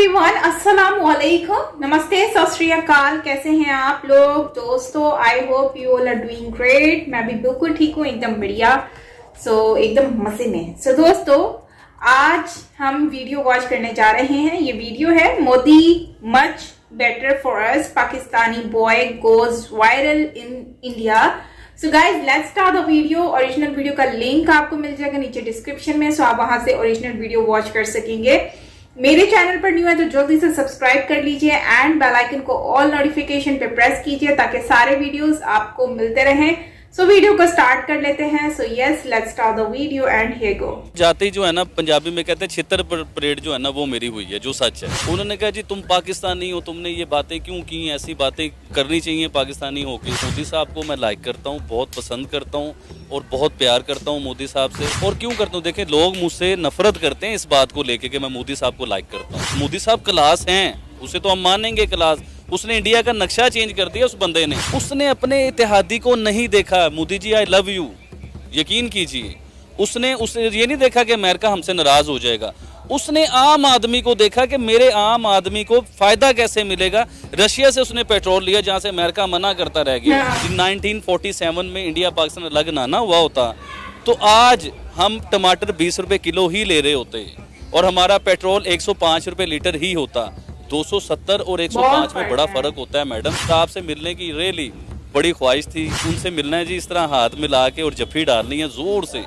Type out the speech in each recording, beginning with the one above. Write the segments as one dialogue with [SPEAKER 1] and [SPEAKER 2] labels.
[SPEAKER 1] Everyone, अस्सलाम वालेकुम, नमस्ते, सत श्री अकाल। कैसे हैं आप लोग दोस्तों? I hope you all are doing great. मैं भी बिल्कुल ठीक हूँ, एकदम बढ़िया। एकदम मजे में। दोस्तों, आज हम वीडियो वॉच करने जा रहे हैं। ये वीडियो है Modi much better for us, Pakistani boy goes viral in India. So guys, let's start the video. Original video का लिंक आपको मिल जाएगा नीचे डिस्क्रिप्शन में, सो आप वहां से ओरिजिनल वीडियो वॉच कर सकेंगे। मेरे चैनल पर न्यू है तो जल्दी से सब्सक्राइब कर लीजिए एंड बेल आइकन को ऑल नोटिफिकेशन पे प्रेस कीजिए ताकि सारे वीडियोस आपको मिलते रहें। वीडियो को स्टार्ट कर लेते हैं। Yes, let's start the video and here go.
[SPEAKER 2] जाते ही जो है ना, पंजाबी में कहते हैं छितर परेड जो है ना वो मेरी हुई है, जो सच है। उन्होंने कहा जी तुम पाकिस्तानी हो, तुमने ये बातें क्यों की? ऐसी बातें करनी चाहिए पाकिस्तानी होके। मोदी साहब को मैं लाइक करता हूँ, बहुत पसंद करता हूँ और बहुत प्यार करता हूँ मोदी साहब से। और क्यों करता हूँ, देखें लोग मुझसे नफरत करते हैं इस बात को लेके कि मैं मोदी साहब को लाइक करता हूँ। मोदी साहब क्लास हैं, उसे तो हम मानेंगे क्लास। उसने इंडिया का नक्शा चेंज कर दिया उस बंदे ने। उसने अपने इत्तेहादी को नहीं देखा। Modi ji I love you, यकीन कीजिए। उसने ये नहीं देखा कि अमेरिका हमसे नाराज हो जाएगा। उसने आम आदमी को देखा कि मेरे आम आदमी को फायदा कैसे मिलेगा। रशिया से उसने पेट्रोल लिया जहां से अमेरिका मना करता रह गया। 1947 में इंडिया पाकिस्तान अलग ना हुआ होता तो आज हम टमाटर 20 रुपए किलो ही ले रहे होते और हमारा पेट्रोल 105 रुपए लीटर ही होता। 270 और 105 में बड़ा फर्क होता है। मैडम साहब से मिलने की रियली बड़ी ख्वाहिश थी। उनसे मिलना है जी, इस तरह हाथ मिला के और जफ्फी डालनी है जोर से,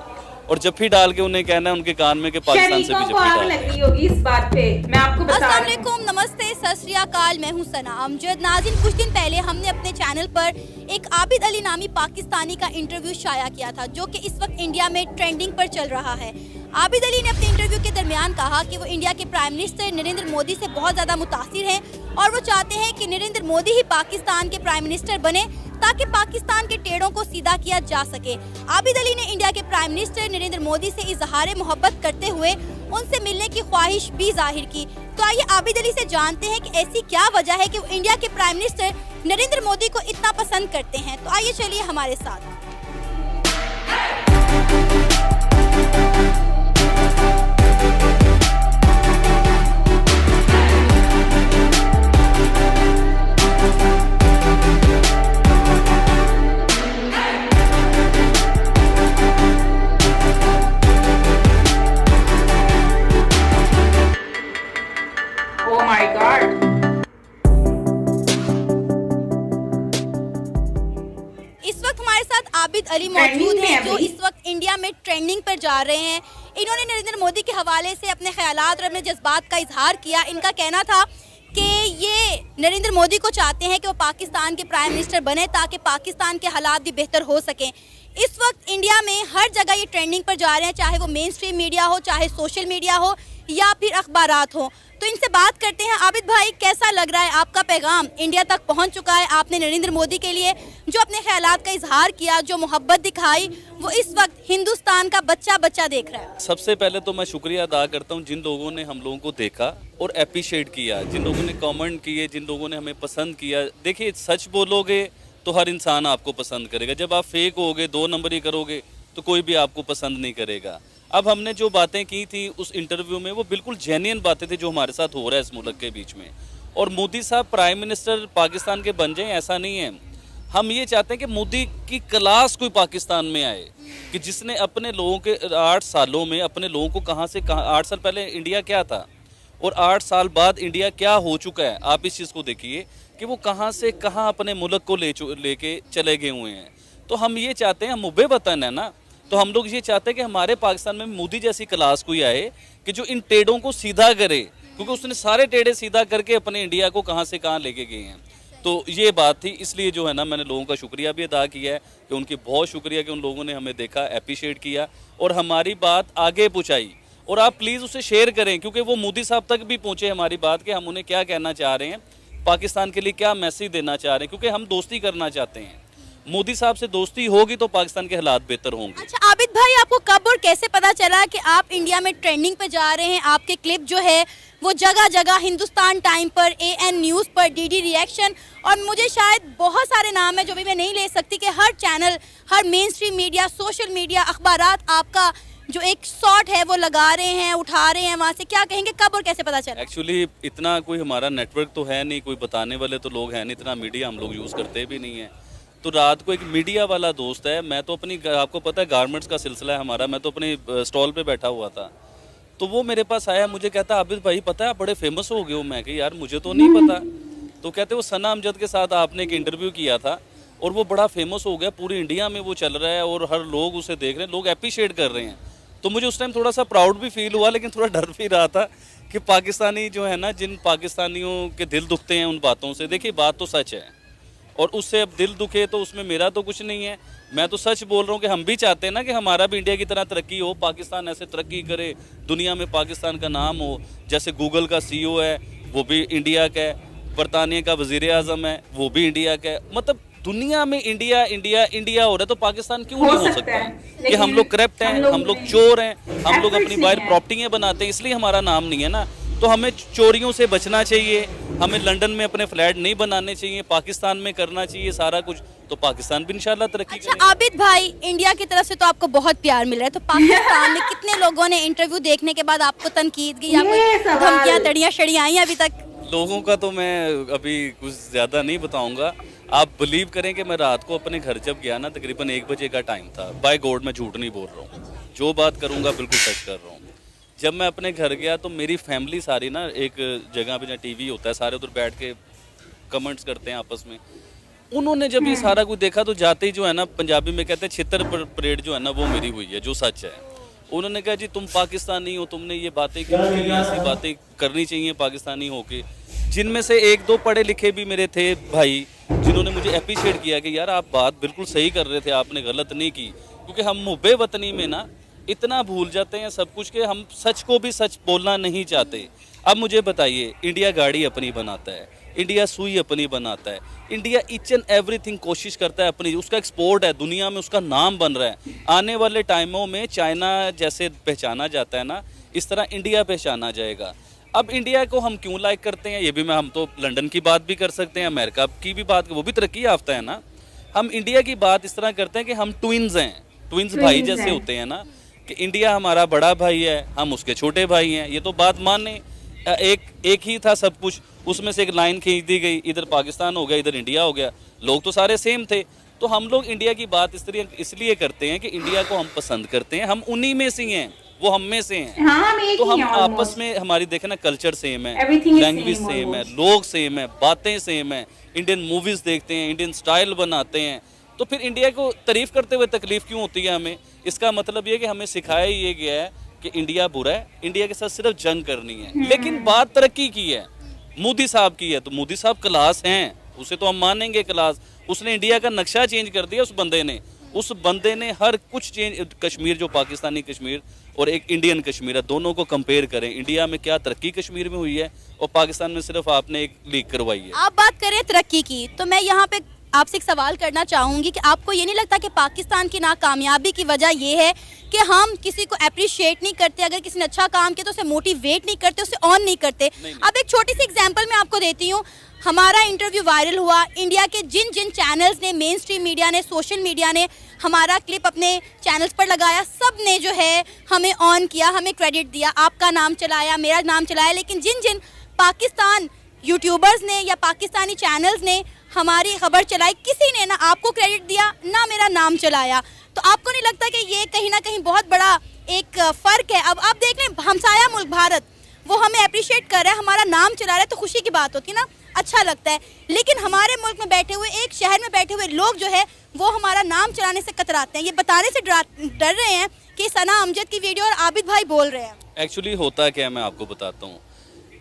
[SPEAKER 2] और जफ्फी डाल के उन्हें कहना है उनके कान में कि पाकिस्तान से भी जफ्फी डाल लग रही होगी इस बात पे। मैं आपको
[SPEAKER 3] अस्सलाम वालेकुम, नमस्ते, सत श्री अकाल। मैं हूं सना अमजद। नाज़रीन, कुछ दिन पहले हमने अपने चैनल पर एक आबिद अली नामी पाकिस्तानी का इंटरव्यू शाया किया था जो कि इस वक्त इंडिया में ट्रेंडिंग पर चल रहा है। आबिद अली ने अपने इंटरव्यू के दरमियान कहा कि वो इंडिया के प्राइम मिनिस्टर नरेंद्र मोदी से बहुत ज़्यादा मुतासिर हैं और वो चाहते हैं कि नरेंद्र मोदी ही पाकिस्तान के प्राइम मिनिस्टर बने ताकि पाकिस्तान के टेढ़ों को सीधा किया जा सके। आबिद अली ने इंडिया के प्राइम मिनिस्टर नरेंद्र मोदी से इजहार मोहब्बत करते हुए उनसे मिलने की ख्वाहिश भी जाहिर की। तो आइए आबिद अली से जानते हैं कि ऐसी क्या वजह है कि वो इंडिया के प्राइम मिनिस्टर नरेंद्र मोदी को इतना पसंद करते हैं। तो आइए चलिए हमारे साथ।
[SPEAKER 1] Oh my God.
[SPEAKER 3] इस वक्त हमारे साथ आबिद अली मौजूद हैं जो इस वक्त इंडिया में ट्रेंडिंग पर जा रहे हैं। इन्होंने नरेंद्र मोदी के हवाले से अपने ख्यालात और अपने जज्बात का इजहार किया। इनका कहना था कि ये नरेंद्र मोदी को चाहते हैं कि वो पाकिस्तान के प्राइम मिनिस्टर बने ताकि पाकिस्तान के हालात भी बेहतर हो सकें। इस वक्त इंडिया में हर जगह ये ट्रेंडिंग पर जा रहे हैं, चाहे वो मेन स्ट्रीम मीडिया हो, चाहे सोशल मीडिया हो या फिर अखबारात हो। तो इनसे बात करते हैं। आबिद भाई, कैसा लग रहा है? आपका पैगाम इंडिया तक पहुंच चुका है। आपने नरेंद्र मोदी के लिए जो अपने ख्यालात का इजहार किया, जो मोहब्बत दिखाई, वो इस वक्त हिंदुस्तान का बच्चा बच्चा देख रहा है।
[SPEAKER 2] सबसे पहले तो मैं शुक्रिया अदा करता हूँ जिन लोगों ने हम लोगों को देखा और अप्रिशिएट किया, जिन लोगों ने कमेंट किए, जिन लोगों ने हमें पसंद किया। देखिए, सच बोलोगे तो हर इंसान आपको पसंद करेगा। जब आप फेक होगे, 2 नंबर ही करोगे तो कोई भी आपको पसंद नहीं करेगा। अब हमने जो बातें की थी उस इंटरव्यू में वो बिल्कुल जेन्युइन बातें थी जो हमारे साथ हो रहा है इस मुल्क के बीच में। और मोदी साहब प्राइम मिनिस्टर पाकिस्तान के बन जाएं ऐसा नहीं है। हम ये चाहते हैं कि मोदी की क्लास कोई पाकिस्तान में आए कि जिसने अपने लोगों के 8 सालों में अपने लोगों को कहाँ से कहाँ, 8 साल पहले इंडिया क्या था और 8 साल बाद इंडिया क्या हो चुका है। आप इस चीज़ को देखिए कि वो कहाँ से कहाँ अपने मुल्क को लेके चले गए हुए हैं। तो हम ये चाहते हैं, हम मुबे वतन है ना, तो हम लोग ये चाहते हैं कि हमारे पाकिस्तान में मोदी जैसी क्लास कोई आए कि जो इन टेढ़ों को सीधा करे, क्योंकि उसने सारे टेढ़े सीधा करके अपने इंडिया को कहाँ से कहाँ लेके गए हैं। तो ये बात थी, इसलिए जो है ना मैंने लोगों का शुक्रिया भी अदा किया है कि उनकी बहुत शुक्रिया कि उन लोगों ने हमें देखा, अप्रिशिएट किया और हमारी बात आगे पहुँचाई। और आप प्लीज़ उसे शेयर करें क्योंकि वो मोदी साहब तक भी पहुँचे हमारी बात कि हम उन्हें क्या कहना चाह रहे हैं, पाकिस्तान के लिए क्या मैसेज देना चाह रहे हैं, क्योंकि हम दोस्ती करना चाहते हैं। मोदी साहब से दोस्ती होगी तो पाकिस्तान के हालात बेहतर होंगे।
[SPEAKER 3] अच्छा आबिद भाई, आपको कब और कैसे पता चला कि आप इंडिया में ट्रेंडिंग पे जा रहे हैं? आपके क्लिप जो है वो जगह जगह हिंदुस्तान टाइम पर, AN न्यूज़ पर, DD रिएक्शन और मुझे शायद बहुत सारे नाम है जो भी मैं नहीं ले सकती कि हर चैनल, हर mainstream media, social media, अखबारात आपका जो एक शॉट है वो लगा रहे हैं, उठा रहे हैं वहाँ से, क्या कहेंगे, कब और कैसे पता चला?
[SPEAKER 2] एक्चुअली इतना कोई हमारा नेटवर्क तो है नहीं, कोई बताने वाले तो लोग हैं नहीं, इतना मीडिया हम लोग यूज़ करते भी नहीं है। तो रात को एक मीडिया वाला दोस्त है, मैं तो अपनी, आपको पता है गारमेंट्स का सिलसिला है हमारा, मैं तो अपने स्टॉल पे बैठा हुआ था, तो वो मेरे पास आया, मुझे कहता आबिद भाई पता है आप बड़े फेमस हो गए हो। मैं कहा यार मुझे तो नहीं पता। तो कहते वो सना अमजद के साथ आपने एक इंटरव्यू किया था और वो बड़ा फेमस हो गया, पूरी इंडिया में वो चल रहा है और हर लोग उसे देख रहे हैं, लोग अप्रिशिएट कर रहे हैं। तो मुझे उस टाइम थोड़ा सा प्राउड भी फील हुआ, लेकिन थोड़ा डर भी रहा था कि पाकिस्तानी जो है ना, जिन पाकिस्तानियों के दिल दुखते हैं उन बातों से, देखिए बात तो सच है और उससे अब दिल दुखे तो उसमें मेरा तो कुछ नहीं है। मैं तो सच बोल रहा हूँ कि हम भी चाहते हैं ना कि हमारा भी इंडिया की तरह तरक्की हो, पाकिस्तान ऐसे तरक्की करे, दुनिया में पाकिस्तान का नाम हो। जैसे गूगल का CEO है वो भी इंडिया का है, बरतानिया का वज़ीर आज़म है वो भी इंडिया का है। मतलब दुनिया में इंडिया इंडिया इंडिया हो रहा है, तो पाकिस्तान क्यों नहीं हो सकता कि हम लोग करप्ट हैं, हम लोग चोर हैं, हम लोग अपनी बाहर प्रॉपर्टियाँ बनाते हैं, इसलिए हमारा नाम नहीं है ना। तो हमें चोरियों से बचना चाहिए, हमें लंदन में अपने फ्लैट नहीं बनाने चाहिए, पाकिस्तान में करना चाहिए सारा कुछ, तो पाकिस्तान भी इंशाल्लाह तरक्की
[SPEAKER 3] अच्छा आबिद भाई, इंडिया की तरफ से तो आपको बहुत प्यार मिल रहा है, तो पाकिस्तान में कितने लोगों ने इंटरव्यू देखने के बाद आपको तनकीद की या धमकियां तड़ियां शड़ियां आई अभी तक?
[SPEAKER 2] लोगों का तो मैं अभी कुछ ज़्यादा नहीं बताऊंगा। आप बिलीव करें कि मैं रात को अपने घर जब गया ना, तकरीबन 1 बजे का टाइम था, बाय गॉड मैं झूठ नहीं बोल रहा हूँ, जो बात करूँगा बिल्कुल सच कर रहा हूँ। जब मैं अपने घर गया तो मेरी फैमिली सारी ना एक जगह पे जहाँ टीवी होता है, सारे उधर बैठ के कमेंट्स करते हैं आपस में। उन्होंने जब ये सारा कुछ देखा तो जाते ही जो है ना, पंजाबी में कहते हैं छितर परेड जो है ना वो मेरी हुई है, जो सच है। उन्होंने कहा जी तुम पाकिस्तानी हो, तुमने ये बातें क्यों की, ऐसी बातें करनी चाहिए पाकिस्तानी होके। जिनमें से 1-2 पढ़े लिखे भी मेरे थे भाई, जिन्होंने मुझे अप्रिशिएट किया कि यार आप बात बिल्कुल सही कर रहे थे, आपने गलत नहीं की। क्योंकि हम मुब्बे वतनी में ना इतना भूल जाते हैं सब कुछ कि हम सच को भी सच बोलना नहीं चाहते। अब मुझे बताइए, इंडिया गाड़ी अपनी बनाता है, इंडिया सुई अपनी बनाता है, इंडिया ईच एंड एवरीथिंग कोशिश करता है अपनी, उसका एक्सपोर्ट है, दुनिया में उसका नाम बन रहा है। आने वाले टाइमों में चाइना जैसे पहचाना जाता है ना, इस तरह इंडिया पहचाना जाएगा। अब इंडिया को हम क्यों लाइक करते हैं, ये भी हम तो लंदन की बात भी कर सकते हैं, अमेरिका की भी बात, वो भी तरक्की याफ्ता है ना। हम इंडिया की बात इस तरह करते हैं कि हम ट्विन्स हैं, ट्विन्स भाई जैसे होते हैं ना, कि इंडिया हमारा बड़ा भाई है, हम उसके छोटे भाई हैं। ये तो बात माने, एक ही था सब कुछ, उसमें से एक लाइन खींच दी गई, इधर पाकिस्तान हो गया, इधर इंडिया हो गया, लोग तो सारे सेम थे। तो हम लोग इंडिया की बात इसलिए करते हैं कि इंडिया को हम पसंद करते हैं, हम उन्हीं में से हैं, वो हम में से हैं।
[SPEAKER 1] हाँ,
[SPEAKER 2] तो हम आपस में हमारी देखे ना कल्चर सेम है, लैंग्वेज सेम है, लोग सेम है, बातें सेम है, इंडियन मूवीज देखते हैं, इंडियन स्टाइल बनाते हैं। तो फिर इंडिया को तारीफ करते हुए तकलीफ क्यों होती है हमें? इसका मतलब ये कि हमें सिखाया ये गया है कि इंडिया बुरा है, इंडिया के साथ सिर्फ जंग करनी है। लेकिन बात तरक्की की है, मोदी साहब की है, तो मोदी साहब क्लास हैं, उसे तो हम मानेंगे क्लास। उसने इंडिया का नक्शा चेंज कर दिया, उस बंदे ने हर कुछ चेंज। कश्मीर जो पाकिस्तानी कश्मीर और एक इंडियन कश्मीर है, दोनों को कंपेयर करें, इंडिया में क्या तरक्की कश्मीर में हुई है और पाकिस्तान में सिर्फ आपने एक लीक करवाई है।
[SPEAKER 3] आप बात करें तरक्की की, तो मैं यहाँ पे आपसे एक सवाल करना चाहूंगी कि आपको ये नहीं लगता कि पाकिस्तान की नाकामयाबी की वजह ये है कि हम किसी को अप्रिशिएट नहीं करते, अगर किसी ने अच्छा काम किया तो उसे मोटिवेट नहीं करते, उसे ऑन नहीं करते? नहीं। अब एक छोटी सी एग्जांपल मैं आपको देती हूँ। हमारा इंटरव्यू वायरल हुआ, इंडिया के जिन जिन चैनल्स ने, मेन स्ट्रीम मीडिया ने, सोशल मीडिया ने हमारा क्लिप अपने चैनल्स पर लगाया, सब ने जो है हमें ऑन किया, हमें क्रेडिट दिया, आपका नाम चलाया, मेरा नाम चलाया। लेकिन जिन जिन पाकिस्तान यूट्यूबर्स ने या पाकिस्तानी चैनल्स ने हमारी खबर चलाई, किसी ने ना आपको क्रेडिट दिया ना मेरा नाम चलाया। तो आपको नहीं लगता कि ये कहीं ना कहीं बहुत बड़ा एक फ़र्क है? अब आप देख लें, हमसाया मुल्क भारत, वो हमें अप्रिशिएट कर रहा है, हमारा नाम चला रहा है, तो खुशी की बात होती है ना, अच्छा लगता है। लेकिन हमारे मुल्क में बैठे हुए, एक शहर में बैठे हुए लोग जो है वो हमारा नाम चलाने से कतराते हैं, ये बताने से डर रहे हैं कि सना अमजद की वीडियो और आबिद भाई बोल रहे हैं।
[SPEAKER 2] एक्चुअली होता क्या है, मैं आपको बताता हूँ।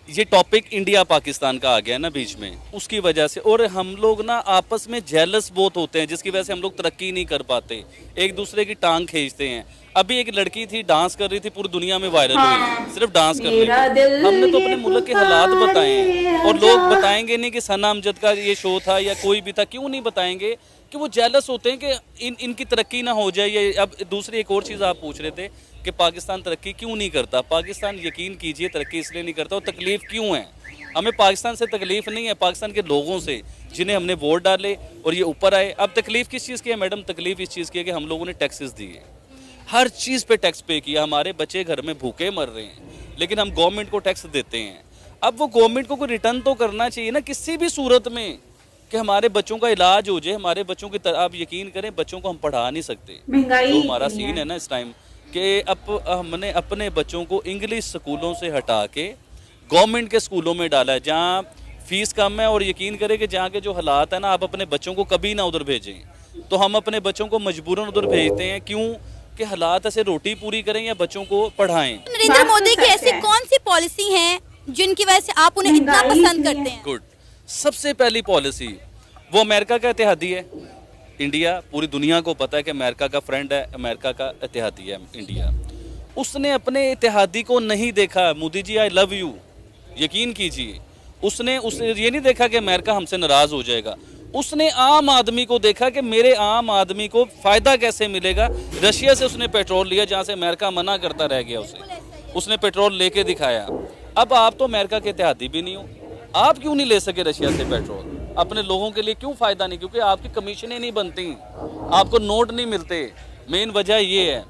[SPEAKER 2] ये टॉपिक इंडिया पाकिस्तान का आ गया ना बीच में, उसकी वजह से, और हम लोग ना आपस में जेलस बहुत होते हैं, जिसकी वजह से हम लोग तरक्की नहीं कर पाते, एक दूसरे की टांग खींचते हैं। अभी एक लड़की थी, डांस कर रही थी, पूरी दुनिया में वायरल हुई, सिर्फ डांस करने की। हमने तो अपने मुल्क के हालात बताए हैं, और लोग बताएंगे नहीं कि सना अमजद का ये शो था या कोई भी था। क्यों नहीं बताएंगे? कि वो जेलस होते हैं कि इनकी तरक्की ना हो जाए। ये अब दूसरी एक और चीज़ आप पूछ रहे थे कि पाकिस्तान तरक्की क्यों नहीं करता। पाकिस्तान यकीन कीजिए तरक्की इसलिए नहीं करता, और तकलीफ़ क्यों है? हमें पाकिस्तान से तकलीफ़ नहीं है, पाकिस्तान के लोगों से, जिन्हें हमने वोट डाले और ये ऊपर आए। अब तकलीफ़ किस चीज़ की है मैडम? तकलीफ़ इस चीज़ की है कि हम लोगों ने टैक्सेस दिए। हर चीज़ पे टैक्स पे किया, हमारे बच्चे घर में भूखे मर रहे हैं, लेकिन हम गवर्नमेंट को टैक्स देते हैं। अब वो गवर्नमेंट को कोई रिटर्न तो करना चाहिए ना किसी भी सूरत में, कि हमारे बच्चों का इलाज हो जाए, हमारे बच्चों की आप यकीन करें बच्चों को हम पढ़ा नहीं सकते।
[SPEAKER 1] महंगाई
[SPEAKER 2] जो हमारा सीन है ना इस टाइम कि हमने अपने बच्चों को इंग्लिश स्कूलों से हटा के गवर्नमेंट के स्कूलों में डाला है, जहाँ फीस कम है, और यकीन करें कि जहाँ के जो हालात है ना, आप अपने बच्चों को कभी ना उधर भेजें। तो हम अपने बच्चों को मजबूरन उधर भेजते हैं, क्यों कि हालात ऐसे रोटी पूरी करें या बच्चों को पढ़ाएं।
[SPEAKER 3] नरेंद्र मोदी की ऐसी कौन सी पॉलिसी है जिनकी वजह से आप उन्हें इतना पसंद करते हैं?
[SPEAKER 2] गुड, सबसे पहली पॉलिसी वो अमेरिका का इत्तेहादी है। इंडिया, पूरी दुनिया को पता है कि अमेरिका का फ्रेंड है, अमेरिका का इत्तेहादी है इंडिया। उसने अपने इत्तेहादी को नहीं देखा, Modi ji I love you, यकीन कीजिए। उसने ये नहीं देखा कि अमेरिका हमसे नाराज हो जाएगा, उसने आम आदमी को देखा कि मेरे आम आदमी को फायदा कैसे मिलेगा। रशिया से उसने पेट्रोल लिया जहाँ से अमेरिका मना करता रह गया, उसने पेट्रोल लेके दिखाया। अब आप तो अमेरिका के इत्तेहादी भी नहीं हो, आप क्यों नहीं ले सके रशिया से पेट्रोल? अपने लोगों के लिए क्यों फायदा नहीं? क्योंकि आपकी कमीशनें नहीं बनती, आपको नोट नहीं मिलते, मेन वजह ये है।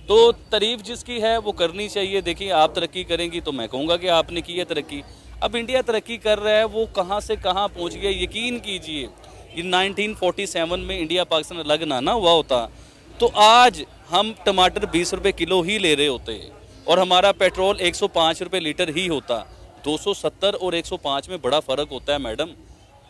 [SPEAKER 2] तो तारीफ जिसकी है वो करनी चाहिए। देखिए, आप तरक्की करेंगी तो मैं कहूँगा कि आपने की है तरक्की। अब इंडिया तरक्की कर रहा है, वो कहाँ से कहाँ पहुँच गया। यकीन कीजिए, ये 1947 में इंडिया पाकिस्तान अलग ना हुआ होता तो आज हम टमाटर 20 रुपये किलो ही ले रहे होते, और हमारा पेट्रोल 105 रुपये लीटर ही होता। 270 और 105 में बड़ा फ़र्क होता है मैडम,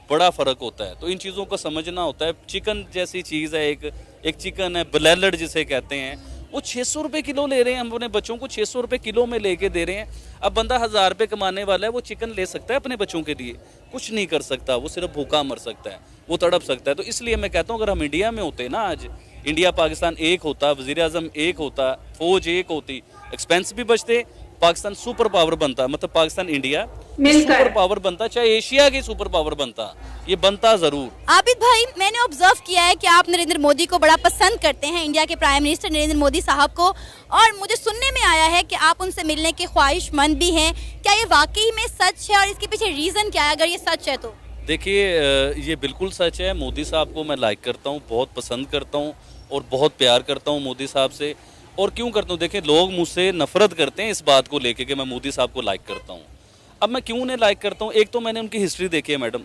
[SPEAKER 2] बड़ा फ़र्क होता है। तो इन चीज़ों को समझना होता है। चिकन जैसी चीज़ है, एक चिकन है ब्लेलड जिसे कहते हैं, वो 600 रुपये किलो ले रहे हैं। हम अपने बच्चों को 600 रुपये किलो में लेके दे रहे हैं। अब बंदा 1000 रुपये कमाने वाला है, वो चिकन ले सकता है अपने बच्चों के लिए? कुछ नहीं कर सकता, वो सिर्फ भूखा मर सकता है, वो तड़प सकता है। तो इसलिए मैं कहता हूँ, अगर हम इंडिया में होते ना, आज इंडिया पाकिस्तान एक होता, वज़ीर आज़म एक होता, फौज एक होती, एक्सपेंस भी बचते, पाकिस्तान सुपर पावर बनता, मतलब पाकिस्तान इंडिया सुपर पावर बनता, चाहे एशिया की सुपर पावर बनता, ये बनता जरूर।
[SPEAKER 3] आबिद भाई, मैंने ऑब्जर्व किया है कि आप नरेंद्र मोदी को बड़ा पसंद करते हैं, इंडिया के प्राइम मिनिस्टर नरेंद्र मोदी साहब को, और मुझे सुनने में आया है कि आप उनसे मिलने के ख्वाहिशमंद भी हैं। क्या ये वाकई में सच है, और इसके पीछे रीज़न क्या है अगर ये सच है तो?
[SPEAKER 2] देखिए, ये बिल्कुल सच है। मोदी साहब को मैं लाइक करता हूँ, बहुत पसंद करता हूँ, और बहुत प्यार करता हूँ मोदी साहब से। और क्यों करता हूँ? देखिए, लोग मुझसे नफरत करते हैं इस बात को लेके कि मैं मोदी साहब को लाइक करता हूँ। अब मैं क्यों उन्हें लाइक करता हूँ? एक तो मैंने उनकी हिस्ट्री देखी है मैडम,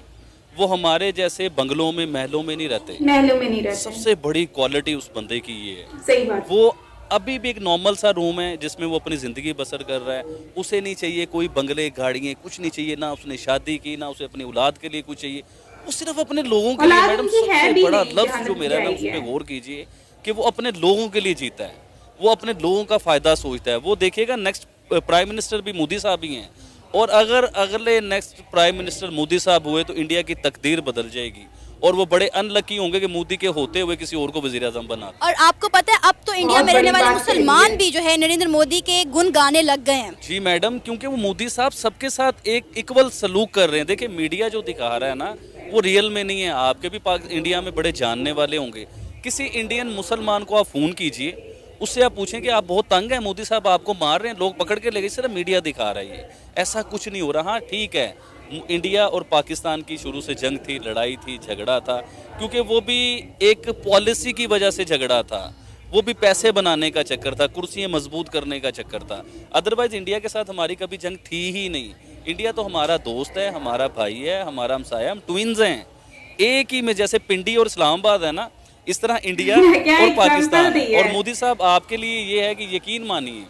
[SPEAKER 2] वो हमारे जैसे बंगलों में महलों में नहीं रहते,
[SPEAKER 1] महलों में नहीं रहते।
[SPEAKER 2] सबसे बड़ी क्वालिटी उस बंदे की ये है।
[SPEAKER 1] सही बात।
[SPEAKER 2] वो अभी भी एक नॉर्मल सा रूम है जिसमें वो अपनी ज़िंदगी बसर कर रहा है। उसे नहीं चाहिए कोई बंगले गाड़ियाँ, कुछ नहीं चाहिए, ना उसने शादी की, ना उसे अपनी औलाद के लिए कुछ चाहिए, वो सिर्फ अपने लोगों के लिए। मैडम, सबसे बड़ा लफ्ज़ जो मेरा है ना, उस पर गौर कीजिए कि वो अपने लोगों के लिए जीता है, वो अपने लोगों का फ़ायदा सोचता है। वो देखिएगा, नेक्स्ट प्राइम मिनिस्टर भी मोदी साहब ही हैं, और अगर अगले नेक्स्ट प्राइम मिनिस्टर मोदी साहब हुए तो इंडिया की तकदीर बदल जाएगी, और वो बड़े अनलकी होंगे कि मोदी के होते हुए किसी और को वज़ीर आज़म बना।
[SPEAKER 3] और आपको पता है, अब तो इंडिया में रहने वाले मुसलमान भी जो है नरेंद्र मोदी के गुण गाने लग गए हैं।
[SPEAKER 2] जी मैडम, क्योंकि वो मोदी साहब सबके साथ एक इक्वल सलूक कर रहे हैं। देखिए, मीडिया जो दिखा रहा है ना, वो रियल में नहीं है। आपके भी इंडिया में बड़े जानने वाले होंगे, किसी इंडियन मुसलमान को आप फ़ोन कीजिए, उससे आप पूछें कि आप बहुत तंग हैं, मोदी साहब आपको मार रहे हैं, लोग पकड़ के ले गए, सिर्फ मीडिया दिखा रहा है। ये ऐसा कुछ नहीं हो रहा। हाँ, ठीक है, इंडिया और पाकिस्तान की शुरू से जंग थी, लड़ाई थी, झगड़ा था, क्योंकि वो भी एक पॉलिसी की वजह से झगड़ा था, वो भी पैसे बनाने का चक्कर था, कुर्सियाँ मजबूत करने का चक्कर था। अदरवाइज इंडिया के साथ हमारी कभी जंग थी ही नहीं। इंडिया तो हमारा दोस्त है, हमारा भाई है, हमारा हमसाया, हम ट्विन्स हैं एक ही में। जैसे पिंडी और इस्लामाबाद है ना, इस तरह इंडिया और पाकिस्तान। और मोदी साहब, आपके लिए ये है कि यकीन मानिए,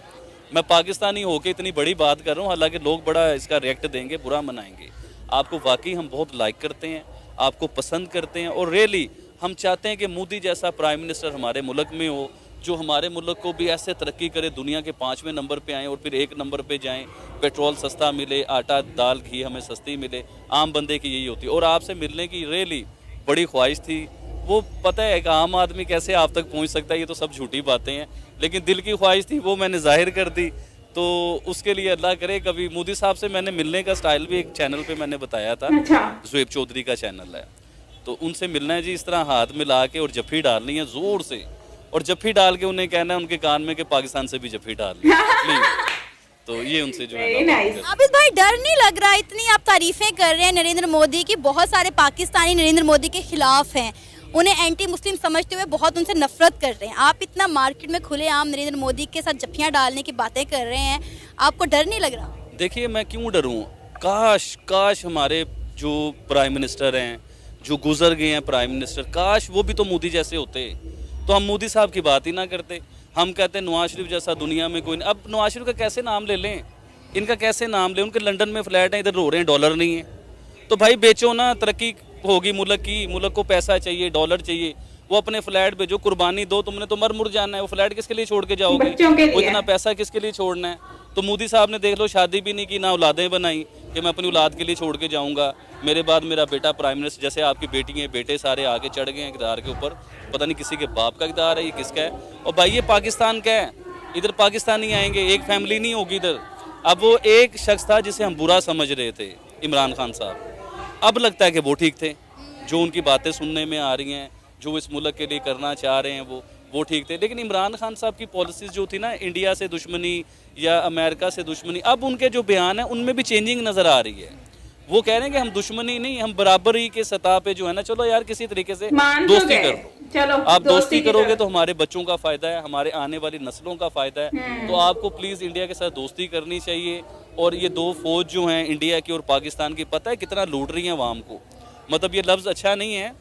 [SPEAKER 2] मैं पाकिस्तानी होके इतनी बड़ी बात कर रहा हूँ, हालांकि लोग बड़ा इसका रिएक्ट देंगे, बुरा मनाएंगे। आपको वाकई हम बहुत लाइक करते हैं, आपको पसंद करते हैं, और रियली हम चाहते हैं कि मोदी जैसा प्राइम मिनिस्टर हमारे मुल्क में हो, जो हमारे मुल्क को भी ऐसे तरक्की करे, दुनिया के 5वें नंबर पे आएँ और फिर 1 नंबर पे जाएं, पेट्रोल सस्ता मिले, आटा दाल घी हमें सस्ती मिले। आम बंदे की यही होती है। और आपसे मिलने की रियली बड़ी ख्वाहिश थी। वो पता है कि आम आदमी कैसे आप तक पहुंच सकता है, ये तो सब झूठी बातें हैं, लेकिन दिल की ख्वाहिश थी, वो मैंने जाहिर कर दी। तो उसके लिए अल्लाह करे कभी मोदी साहब से मैंने मिलने का स्टाइल भी एक चैनल पे मैंने बताया था, ज़ुएब चौधरी का चैनल है, तो उनसे मिलना है जी, इस तरह हाथ मिला के और जफ्फी डालनी है ज़ोर से, और जफ्फी डाल के उन्हें कहना है उनके कान में कि पाकिस्तान से भी जफ्फी डाल प्लीज। तो ये उनसे जो है ना।
[SPEAKER 3] आबिद भाई, डर नहीं लग रहा? इतनी आप तारीफें कर रहे हैं नरेंद्र मोदी की, बहुत सारे पाकिस्तानी नरेंद्र मोदी के खिलाफ हैं, उन्हें एंटी मुस्लिम समझते हुए बहुत उनसे नफरत कर रहे हैं। आप इतना मार्केट में खुलेआम नरेंद्र मोदी के साथ जफ्फियाँ डालने की बातें कर रहे हैं, आपको डर नहीं लग रहा?
[SPEAKER 2] देखिए, मैं क्यों डरूं? काश हमारे जो प्राइम मिनिस्टर हैं, जो गुजर गए हैं प्राइम मिनिस्टर, काश वो भी तो मोदी जैसे होते, तो हम मोदी साहब की बात ही ना करते। हम कहते हैं नवाज शरीफ जैसा दुनिया में कोई नहीं। अब नवाज शरीफ का कैसे नाम ले लें, इनका कैसे नाम लें? उनके लंदन में फ्लैट हैं, इधर रो रहे हैं डॉलर नहीं है। तो भाई बेचो ना, तरक्की होगी मुल्क की, मुल्क को पैसा चाहिए, डॉलर चाहिए, वो अपने फ्लैट बेचो, कुर्बानी दो। तुमने तो मर मुर जाना है, वो फ्लैट किसके लिए छोड़ के जाओगे? वो इतना पैसा किसके लिए छोड़ना है? तो मोदी साहब ने देख लो शादी भी नहीं की, ना औलादें बनाई कि मैं अपनी औलाद के लिए छोड़ के जाऊंगा, मेरे बाद मेरा बेटा प्राइम मिनिस्टर। जैसे आपकी बेटी है, बेटे सारे आके चढ़ गए हैं इक़्तिदार के ऊपर, पता नहीं किसी के बाप का इक़्तिदार है, ये किसका है। और भाई ये पाकिस्तान का है, इधर पाकिस्तानी आएंगे, एक फैमिली नहीं होगी इधर। अब वो एक शख्स था जिसे हम बुरा समझ रहे थे, इमरान खान साहब, अब लगता है कि वो ठीक थे, जो उनकी बातें सुनने में आ रही हैं, जो इस मुल्क के लिए करना चाह रहे हैं वो ठीक थे। लेकिन इमरान खान साहब की पॉलिसीज़ जो थी ना, इंडिया से दुश्मनी या अमेरिका से दुश्मनी, अब उनके जो बयान है उनमें भी चेंजिंग नज़र आ रही है। वो कह रहे हैं कि हम दुश्मनी नहीं, हम बराबरी के सतह पे जो है ना, चलो यार किसी तरीके से दोस्ती कर लो।
[SPEAKER 1] चलो
[SPEAKER 2] आप दोस्ती करोगे तो हमारे बच्चों का फायदा है, हमारे आने वाली नस्लों का फायदा है। तो आपको प्लीज इंडिया के साथ दोस्ती करनी चाहिए। और ये दो फौज जो हैं इंडिया की और पाकिस्तान की, पता है कितना लूट रही हैं अवाम को? मतलब ये लफ्ज अच्छा नहीं है,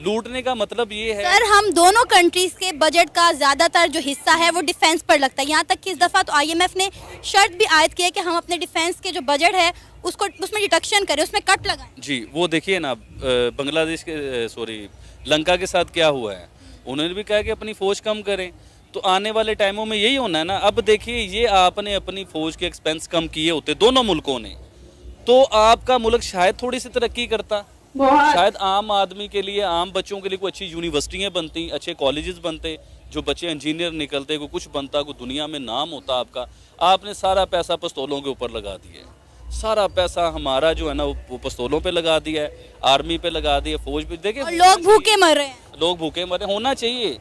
[SPEAKER 2] लूटने का मतलब ये है।
[SPEAKER 3] सर, हम दोनों कंट्रीज के बजट का ज्यादातर जो हिस्सा है वो डिफेंस पर लगता है। यहाँ तक कि इस दफा तो IMF ने शर्त भी आयद किया कि हम अपने डिफेंस के जो बजट है उसको उसमें डिडक्शन करें, उसमें कट लगाएं।
[SPEAKER 2] जी, वो देखिए ना, बांग्लादेश के लंका के साथ क्या हुआ है, उन्होंने भी कहा कि अपनी फौज कम करें। तो आने वाले टाइमों में यही होना है ना। अब देखिए, ये आपने अपनी फौज के एक्सपेंस कम किए होते दोनों मुल्कों ने, तो आपका मुल्क शायद थोड़ी सी तरक्की करता, शायद आम आदमी के लिए, आम बच्चों के लिए कोई अच्छी यूनिवर्सिटियाँ बनती, अच्छे कॉलेजेस बनते, जो बच्चे इंजीनियर निकलते, कोई कुछ बनता, कोई दुनिया में नाम होता आपका। आपने सारा पैसा पिस्तौलों के ऊपर लगा दिया है, सारा पैसा हमारा जो है ना वो पिस्तौलों पे लगा दिया है, आर्मी पे लगा दिया, फौज पे। देखिए
[SPEAKER 3] लोग भूखे मर रहे हैं,
[SPEAKER 2] लोग भूखे मर रहे। होना चाहिए,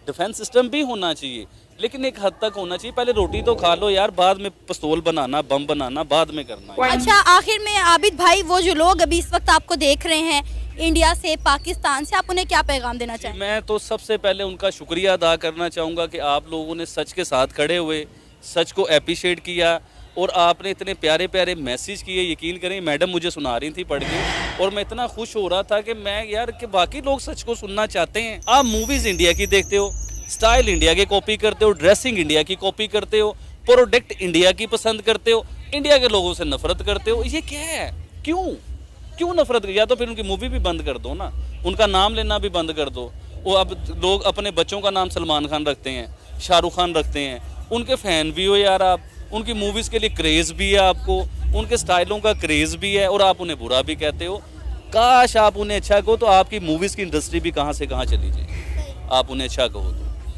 [SPEAKER 2] डिफेंस सिस्टम भी होना चाहिए, लेकिन एक हद तक होना चाहिए। पहले रोटी तो खा लो यार, बाद में पिस्तौल बनाना, बम बनाना बाद में करना है।
[SPEAKER 3] अच्छा, आखिर में आबिद भाई, वो जो लोग अभी इस वक्त आपको देख रहे हैं इंडिया से, पाकिस्तान से, आप उन्हें क्या पैगाम देना चाहेंगे?
[SPEAKER 2] मैं तो सबसे पहले उनका शुक्रिया अदा करना चाहूँगा कि आप लोगों ने सच के साथ खड़े हुए, सच को अप्रिशिएट किया, और आपने इतने प्यारे प्यारे मैसेज किए। यकीन करें, मैडम मुझे सुना रही थी पढ़ के, और मैं इतना खुश हो रहा था कि मैं यार कि बाकी लोग सच को सुनना चाहते हैं। आप मूवीज़ इंडिया की देखते हो, स्टाइल इंडिया की कॉपी करते हो, ड्रेसिंग इंडिया की कॉपी करते हो, प्रोडक्ट इंडिया की पसंद करते हो, इंडिया के लोगों से नफरत करते हो। ये क्या है? क्यों नफरत? या तो फिर उनकी मूवी भी बंद कर दो ना, उनका नाम लेना भी बंद कर दो। वो अब लोग अपने बच्चों का नाम सलमान खान रखते हैं, शाहरुख खान रखते हैं, उनके फ़ैन भी हो यार आप, उनकी मूवीज़ के लिए क्रेज़ भी है आपको, उनके स्टाइलों का क्रेज़ भी है, और आप उन्हें बुरा भी कहते हो। काश आप उन्हें अच्छा कहो तो आपकी मूवीज़ की इंडस्ट्री भी कहाँ से कहाँ चली जाए। आप उन्हें अच्छा कहो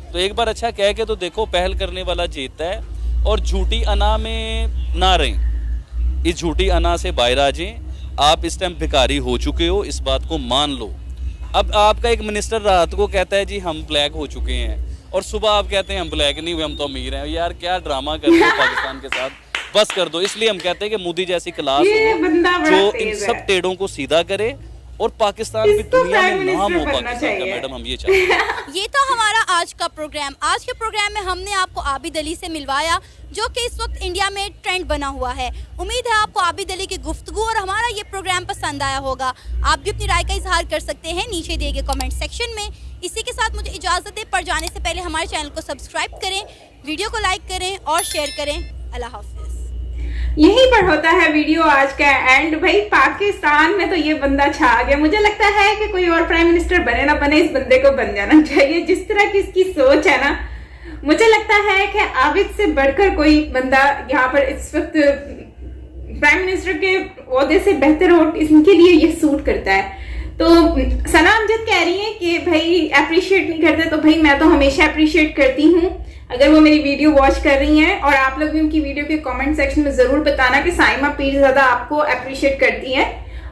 [SPEAKER 2] तो एक बार अच्छा कह के तो देखो, पहल करने वाला जीतता है। और झूठी अना में ना रहें, इस झूठी अना से बाहर आ जाएं। आप इस टाइम भिखारी हो चुके हो, इस बात को मान लो। अब आपका एक मिनिस्टर रात को कहता है जी हम ब्लैक हो चुके हैं, और सुबह आप कहते हैं हम ब्लैक नहीं हुए, हम तो अमीर हैं। यार क्या ड्रामा कर रहे हो पाकिस्तान के साथ, बस कर दो। इसलिए हम कहते हैं कि मोदी जैसी क्लास हो जो इन सब टेढ़ों को सीधा करे, और पाकिस्तान भी दुनिया में नाम हो पाकिस्तान का। मैडम हम ये चाहते हैं।
[SPEAKER 3] ये तो हमारा आज का प्रोग्राम। आज के प्रोग्राम में हमने आपको आबिद अली से मिलवाया, जो कि इस वक्त इंडिया में ट्रेंड बना हुआ है। उम्मीद है आपको आबिद अली की गुफ्तगू और हमारा ये प्रोग्राम पसंद आया होगा। आप भी अपनी राय का इजहार कर सकते हैं नीचे दिए गए कमेंट सेक्शन में। इसी के साथ मुझे इजाज़त दें, पर जाने से पहले हमारे चैनल को सब्सक्राइब करें, वीडियो को लाइक करें और शेयर करें। अल्लाह हाफिज़।
[SPEAKER 1] यहीं पर होता है वीडियो आज का एंड। भाई पाकिस्तान में तो ये बंदा छा गया। मुझे लगता है कि कोई और प्राइम मिनिस्टर बने ना बने, इस बंदे को बन जाना चाहिए। जिस तरह की इसकी सोच है ना, मुझे लगता है कि आबिद से बढ़कर कोई बंदा यहाँ पर इस वक्त प्राइम मिनिस्टर के ओहदे से बेहतर हो, इनके लिए ये सूट करता है। तो सना अमजद कह रही है कि भाई अप्रिशिएट नहीं करते, तो भाई मैं तो हमेशा अप्रिशिएट करती हूँ अगर वो मेरी वीडियो वॉच कर रही हैं। और आप लोग भी उनकी वीडियो के कमेंट सेक्शन में जरूर बताना कि साइमा पीरज़ादा आपको अप्रिशिएट करती है,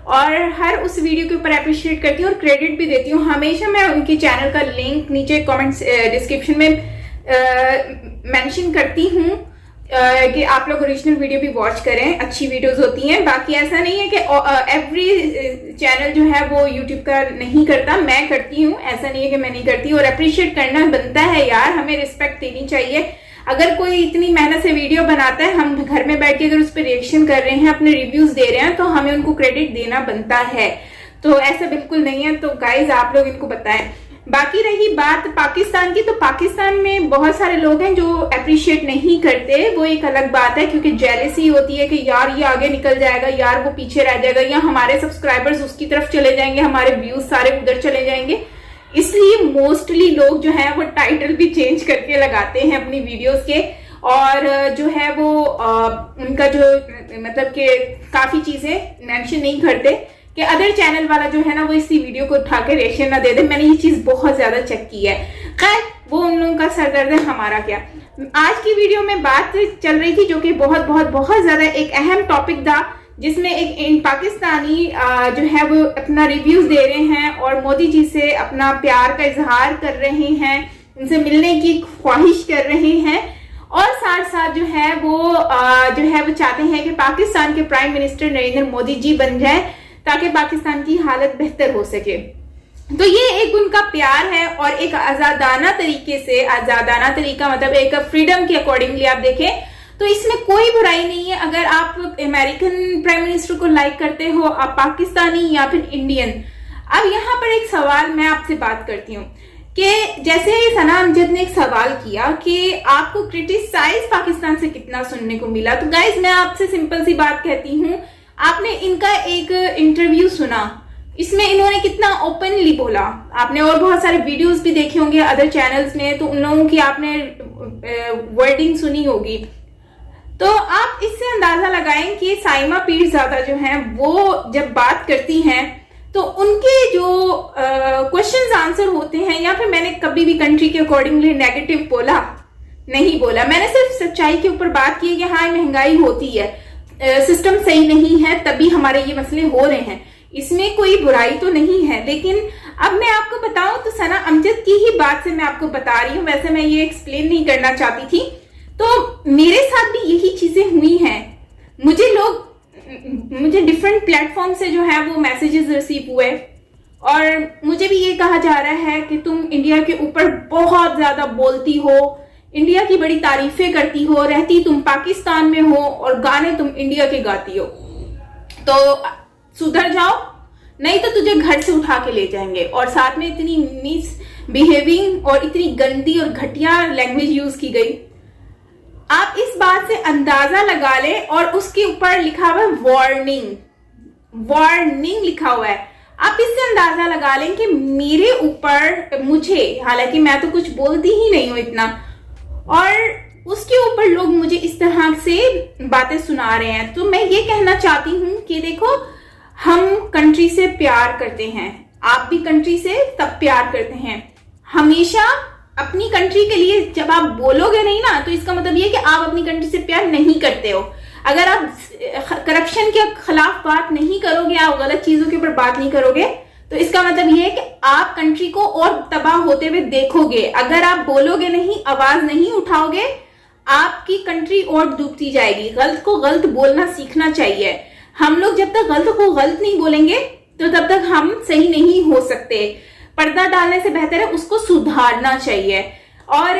[SPEAKER 1] और हर उस वीडियो के ऊपर अप्रिशिएट करती हूँ और क्रेडिट भी देती हूँ। हमेशा मैं उनके चैनल का लिंक नीचे कमेंट डिस्क्रिप्शन में मेंशन करती हूँ। कि आप लोग ओरिजिनल वीडियो भी वॉच करें, अच्छी वीडियोस होती हैं। बाकी ऐसा नहीं है कि एवरी चैनल जो है वो यूट्यूब का नहीं करता, मैं करती हूँ, ऐसा नहीं है कि मैं नहीं करती। और अप्रिशिएट करना बनता है यार, हमें रिस्पेक्ट देनी चाहिए। अगर कोई इतनी मेहनत से वीडियो बनाता है, हम घर में बैठ के अगर उस पर रिएक्शन कर रहे हैं, अपने रिव्यूज दे रहे हैं, तो हमें उनको क्रेडिट देना बनता है। तो ऐसा बिल्कुल नहीं है। तो गाइज आप लोग इनको बताएं। बाकी रही बात पाकिस्तान की, तो पाकिस्तान में बहुत सारे लोग हैं जो अप्रिशिएट नहीं करते, वो एक अलग बात है, क्योंकि जेलसी होती है कि यार ये आगे निकल जाएगा, यार वो पीछे रह जाएगा, या हमारे सब्सक्राइबर्स उसकी तरफ चले जाएंगे, हमारे व्यूज सारे उधर चले जाएंगे। इसलिए मोस्टली लोग जो है वो टाइटल भी चेंज करके लगाते हैं अपनी वीडियोस के, और जो है वो उनका जो मतलब कि काफी चीजें मेंशन नहीं करते कि अदर चैनल वाला जो है ना वो इसी वीडियो को उठा के रिएक्शन ना दे दे। मैंने ये चीज बहुत ज्यादा चेक की है। खैर वो उन लोगों का सरदर्द है, हमारा क्या। आज की वीडियो में बात चल रही थी जो कि बहुत बहुत बहुत ज्यादा एक अहम टॉपिक था, जिसमें एक पाकिस्तानी जो है वो अपना रिव्यूज दे रहे हैं और मोदी जी से अपना प्यार का इजहार कर रहे हैं, उनसे मिलने की ख्वाहिश कर रहे हैं, और साथ साथ जो है वो चाहते हैं कि पाकिस्तान के प्राइम मिनिस्टर नरेंद्र मोदी जी बन जाए ताकि पाकिस्तान की हालत बेहतर हो सके। तो ये एक उनका प्यार है, और एक आजादाना तरीके से, आजादाना तरीका मतलब एक फ्रीडम के अकॉर्डिंगली आप देखें तो इसमें कोई बुराई नहीं है। अगर आप अमेरिकन प्राइम मिनिस्टर को लाइक करते हो, आप पाकिस्तानी या फिर इंडियन। अब यहाँ पर एक सवाल मैं आपसे बात करती हूँ कि जैसे सना अमजद ने एक सवाल किया कि आपको क्रिटिसाइज पाकिस्तान से कितना सुनने को मिला। तो गाइज मैं आपसे सिंपल सी बात कहती हूँ, आपने इनका एक इंटरव्यू सुना, इसमें इन्होंने कितना ओपनली बोला। आपने और बहुत सारे वीडियोस भी देखे होंगे अदर चैनल्स में, तो उन लोगों की आपने वर्डिंग सुनी होगी। तो आप इससे अंदाजा लगाएं कि साइमा पीरजादा जो हैं वो जब बात करती हैं तो उनके जो क्वेश्चंस आंसर होते हैं, या फिर मैंने कभी भी कंट्री के अकॉर्डिंगली नेगेटिव बोला नहीं बोला, मैंने सिर्फ सच्चाई के ऊपर बात की कि हाँ महंगाई होती है, सिस्टम सही नहीं है, तभी हमारे ये मसले हो रहे हैं, इसमें कोई बुराई तो नहीं है। लेकिन अब मैं आपको बताऊं तो सना अमजद की ही बात से मैं आपको बता रही हूँ, वैसे मैं ये एक्सप्लेन नहीं करना चाहती थी। तो मेरे साथ भी यही चीजें हुई हैं। मुझे डिफरेंट प्लेटफॉर्म से जो है वो मैसेजेस रिसीव हुए, और मुझे भी ये कहा जा रहा है कि तुम इंडिया के ऊपर बहुत ज्यादा बोलती हो, इंडिया की बड़ी तारीफें करती हो, रहती तुम पाकिस्तान में हो और गाने तुम इंडिया के गाती हो, तो सुधर जाओ, नहीं तो तुझे घर से उठा के ले जाएंगे। और साथ में इतनी मिसबिहेविंग और इतनी गंदी और घटिया लैंग्वेज यूज की गई। आप इस बात से अंदाजा लगा लें, और उसके ऊपर लिखा हुआ है वार्निंग लिखा हुआ है। आप इससे अंदाजा लगा लें कि मेरे ऊपर, मुझे, हालांकि मैं तो कुछ बोलती ही नहीं हूं इतना, और उसके ऊपर लोग मुझे इस तरह से बातें सुना रहे हैं। तो मैं ये कहना चाहती हूँ कि देखो, हम कंट्री से प्यार करते हैं, आप भी कंट्री से तब प्यार करते हैं। हमेशा अपनी कंट्री के लिए जब आप बोलोगे नहीं ना, तो इसका मतलब ये कि आप अपनी कंट्री से प्यार नहीं करते हो। अगर आप करप्शन के खिलाफ बात नहीं करोगे, आप गलत चीजों के ऊपर बात नहीं करोगे, तो इसका मतलब ये है कि आप कंट्री को और तबाह होते हुए देखोगे। अगर आप बोलोगे नहीं, आवाज नहीं उठाओगे, आपकी कंट्री और डूबती जाएगी। गलत को गलत बोलना सीखना चाहिए। हम लोग जब तक गलत को गलत नहीं बोलेंगे तो तब तक हम सही नहीं हो सकते। पर्दा डालने से बेहतर है उसको सुधारना चाहिए। और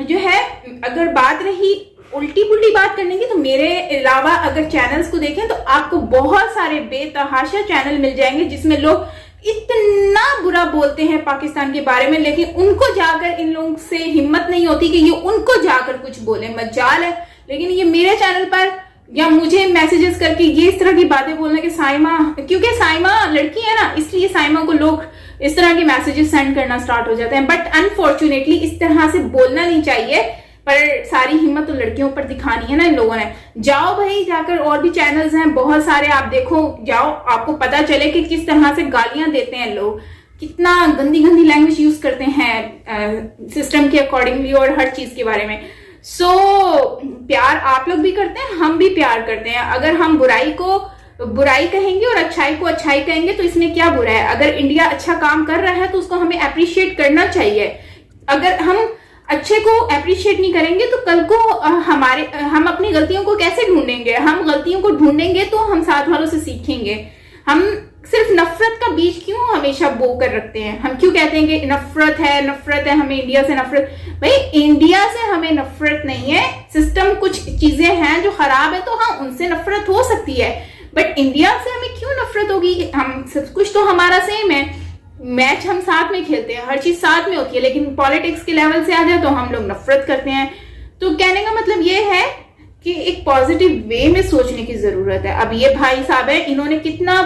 [SPEAKER 1] जो है, अगर बात रही उल्टी पुल्टी बात करने की, तो मेरे अलावा अगर चैनल्स को देखें तो आपको बहुत सारे बेतहाशा चैनल मिल जाएंगे जिसमें लोग इतना बुरा बोलते हैं पाकिस्तान के बारे में, लेकिन उनको जाकर, इन लोगों से हिम्मत नहीं होती कि ये उनको जाकर कुछ बोले। मजाल है, लेकिन ये मेरे चैनल पर या मुझे मैसेजेस करके ये इस तरह की बातें बोलना कि साइमा, क्योंकि साइमा लड़की है ना, इसलिए साइमा को लोग इस तरह के मैसेजेस सेंड करना स्टार्ट हो जाते हैं। बट अनफॉर्चुनेटली इस तरह से बोलना नहीं चाहिए, पर सारी हिम्मत तो लड़कियों पर दिखानी है ना इन लोगों ने। जाओ भाई, जाकर और भी चैनल्स हैं बहुत सारे, आप देखो, जाओ, आपको पता चले कि किस तरह से गालियां देते हैं लोग, कितना गंदी गंदी लैंग्वेज यूज करते हैं सिस्टम के अकॉर्डिंगली और हर चीज के बारे में। सो प्यार आप लोग भी करते हैं, हम भी प्यार करते हैं। अगर हम बुराई को बुराई कहेंगे और अच्छाई को अच्छाई कहेंगे तो इसमें क्या बुरा है? अगर इंडिया अच्छा काम कर रहा है तो उसको हमें अप्रिशिएट करना चाहिए। अगर हम अच्छे को अप्रिशिएट नहीं करेंगे तो कल को हम अपनी गलतियों को कैसे ढूंढेंगे? हम गलतियों को ढूंढेंगे तो हम साथ वालों से सीखेंगे। हम सिर्फ नफरत का बीज क्यों हमेशा बो कर रखते हैं? हम क्यों कहते हैं कि नफरत है, हमें इंडिया से नफरत? भाई इंडिया से हमें नफरत नहीं है, सिस्टम कुछ चीजें हैं जो खराब है तो हाँ उनसे नफरत हो सकती है, बट इंडिया से हमें क्यों नफरत होगी? हम सब कुछ तो हमारा सेम है, मैच हम साथ में खेलते हैं, हर चीज साथ में होती है, लेकिन पॉलिटिक्स के लेवल से आ जाए तो हम लोग नफरत करते हैं। तो कहने का मतलब ये है कि एक पॉजिटिव वे में सोचने की जरूरत है। अब ये भाई साहब है, इन्होंने कितना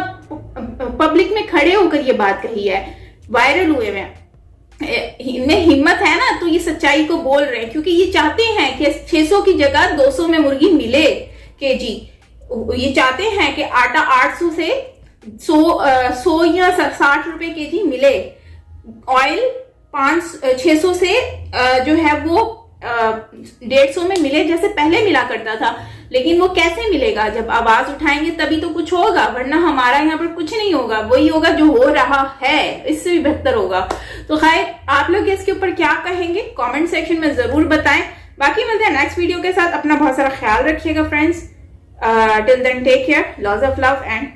[SPEAKER 1] पब्लिक में खड़े होकर ये बात कही है, वायरल हुए हैं, इनमें हिम्मत है ना, तो ये सच्चाई को बोल रहे हैं, क्योंकि ये चाहते हैं कि 600 की जगह 200 में मुर्गी मिले केजी। ये चाहते हैं कि आटा 800 से 100 या 60 रुपए केजी मिले, ऑयल 600 से जो है वो 150 में मिले जैसे पहले मिला करता था। लेकिन वो कैसे मिलेगा? जब आवाज उठाएंगे तभी तो कुछ होगा, वरना हमारा यहाँ पर कुछ नहीं होगा, वही होगा जो हो रहा है, इससे भी बेहतर होगा। तो खैर आप लोग इसके ऊपर क्या कहेंगे कमेंट सेक्शन में जरूर बताएं। बाकी मिलते हैं नेक्स्ट वीडियो के साथ, अपना बहुत सारा ख्याल रखिएगा friends. Till then take care, lots of love and